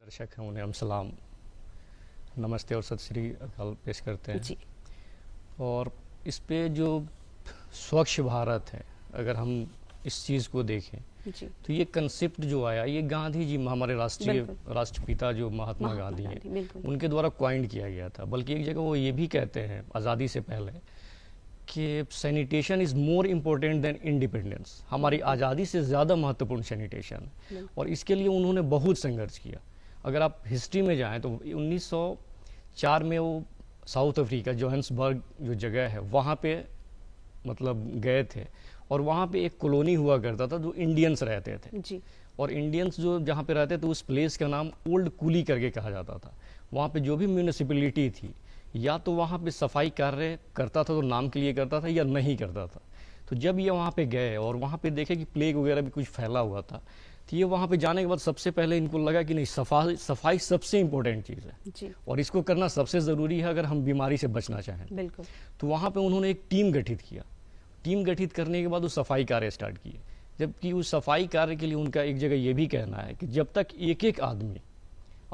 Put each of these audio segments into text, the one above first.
दर्शक हैं उन्हें हम सलाम, नमस्ते और सत श्री अकाल पेश करते हैं जी। और इस पे जो स्वच्छ भारत है, अगर हम इस चीज़ को देखें जी। तो ये कंसेप्ट जो आया ये गांधी जी, हमारे राष्ट्रीय बिल्कुल। राष्ट्रपिता जो महात्मा गांधी हैं बिल्कुल। उनके द्वारा क्वाइंड किया गया था। बल्कि एक जगह वो ये भी कहते हैं आज़ादी से पहले कि sanitation is more important then independence. हमारी आज़ादी से ज़्यादा महत्वपूर्ण सैनिटेशन है और इसके लिए उन्होंने बहुत संघर्ष किया। अगर आप हिस्ट्री में जाएं तो 1904 में वो साउथ अफ्रीका जोहान्सबर्ग जो जगह है वहाँ पे मतलब गए थे और वहाँ पे एक कॉलोनी हुआ करता था जो इंडियंस रहते थे जी। और इंडियंस जो जहाँ पे रहते थे उस प्लेस का नाम ओल्ड कुली करके कहा जाता था। वहाँ पे जो भी म्यूनिसिपैलिटी थी या तो वहाँ पे सफाई कार्य करता था तो नाम के लिए करता था या नहीं करता था। तो जब ये वहाँ पे गए और वहाँ पे देखे कि प्लेग वगैरह भी कुछ फैला हुआ था तो ये वहाँ पे जाने के बाद सबसे पहले इनको लगा कि नहीं, सफाई सबसे इम्पोर्टेंट चीज़ है जी। और इसको करना सबसे ज़रूरी है अगर हम बीमारी से बचना चाहें। बिल्कुल। तो वहाँ पे उन्होंने एक टीम गठित किया। टीम गठित करने के बाद वो सफाई कार्य स्टार्ट किए। जबकि उस सफाई कार्य के लिए उनका एक जगह ये भी कहना है कि जब तक एक एक आदमी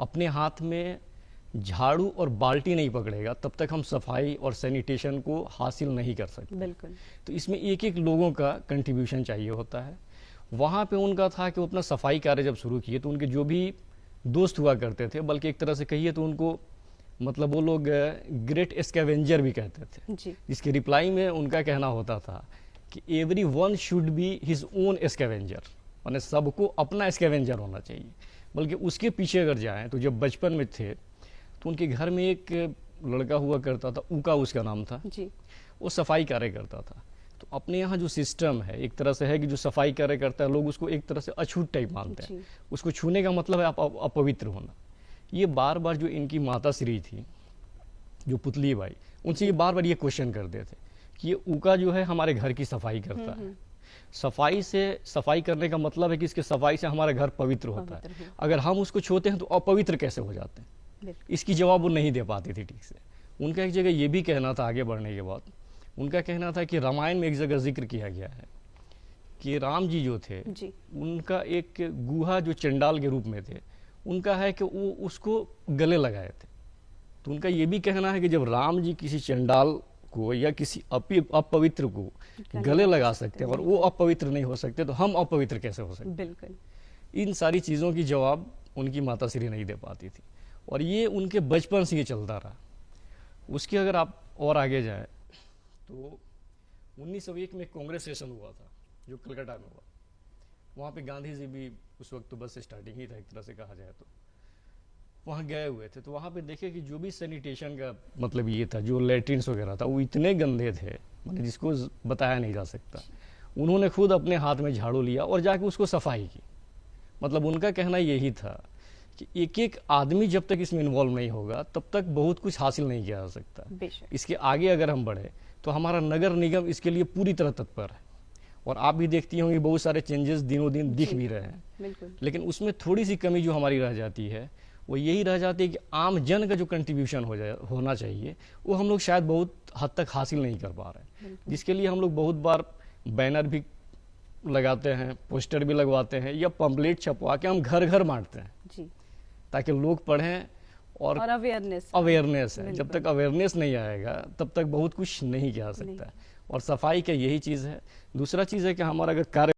अपने हाथ में झाड़ू और बाल्टी नहीं पकड़ेगा तब तक हम सफाई और सैनिटेशन को हासिल नहीं कर सकते। बिल्कुल। तो इसमें एक एक लोगों का कंट्रीब्यूशन चाहिए होता है। वहाँ पे उनका था कि वो अपना सफाई कार्य जब शुरू किए तो उनके जो भी दोस्त हुआ करते थे, बल्कि एक तरह से कहिए तो उनको मतलब वो लोग ग्रेट स्कैवेंजर भी कहते थे, जी। जिसके रिप्लाई में उनका कहना होता था कि every one should be his own scavenger, माने सबको अपना स्कैवेंजर होना चाहिए। बल्कि उसके पीछे अगर जाएं तो जब बचपन में थे तो उनके घर में एक लड़का हुआ करता था, ऊका उसका नाम था जी। वो सफाई कार्य करता था। तो अपने यहाँ जो सिस्टम है एक तरह से है कि जो सफाई कार्य करता है लोग उसको एक तरह से अछूत टाइप मानते हैं। उसको छूने का मतलब है अपवित्र होना। ये बार बार जो इनकी माता श्री थी जो पुतली बाई, उनसे ये बार बार ये क्वेश्चन करते थे कि ये ऊका जो है हमारे घर की सफाई करता है, सफाई करने का मतलब है कि इसके सफाई से हमारा घर पवित्र होता है, अगर हम उसको छूते हैं तो अपवित्र कैसे हो जाते हैं। इसकी जवाब वो नहीं दे पाती थी ठीक से। उनका एक जगह ये भी कहना था, आगे बढ़ने के बाद उनका कहना था कि रामायण में एक जगह जिक्र किया गया है कि राम जी जो थे जी। उनका एक गुहा जो चंडाल के रूप में थे उनका है कि वो उसको गले लगाए थे। तो उनका ये भी कहना है कि जब राम जी किसी चंडाल को या किसी अपवित्र को गले लगा सकते हैं और वो अपवित्र नहीं हो सकते तो हम अपवित्र कैसे हो सकते। बिल्कुल। इन सारी चीज़ों की जवाब उनकी माता श्री नहीं दे पाती थी और ये उनके बचपन से ये चलता रहा। उसके अगर आप और आगे जाए तो 1901 में कांग्रेस सेशन हुआ था जो कलकत्ता में हुआ। वहाँ पे गांधी जी भी उस वक्त तो बस स्टार्टिंग ही था एक तरह से कहा जाए तो वहाँ गए हुए थे। तो वहाँ पे देखे कि जो भी सैनिटेशन का मतलब ये था, जो लेट्रिन्स वगैरह था वो इतने गंदे थे मतलब जिसको बताया नहीं जा सकता। उन्होंने खुद अपने हाथ में झाड़ू लिया और जाके उसको सफाई की। मतलब उनका कहना यही था कि एक एक आदमी जब तक इसमें इन्वॉल्व नहीं होगा तब तक बहुत कुछ हासिल नहीं किया जा सकता। इसके आगे अगर हम बढ़े तो हमारा नगर निगम इसके लिए पूरी तरह तत्पर है और आप भी देखती होंगी बहुत सारे चेंजेस दिनों दिन दिख भी रहे हैं। लेकिन उसमें थोड़ी सी कमी जो हमारी रह जाती है वो यही रह जाती है कि आम जन का जो कंट्रीब्यूशन होना चाहिए वो हम लोग शायद बहुत हद तक हासिल नहीं कर पा रहे हैं। जिसके लिए हम लोग बहुत बार बैनर भी लगाते हैं, पोस्टर भी लगवाते हैं या पंपलेट छपवा के हम घर घर बांटते हैं जी। ताकि लोग पढ़ें और अवेयरनेस है। जब तक अवेयरनेस नहीं आएगा तब तक बहुत कुछ नहीं किया जा सकता है। और सफाई का यही चीज़ है। दूसरा चीज़ है कि हमारा अगर कार्य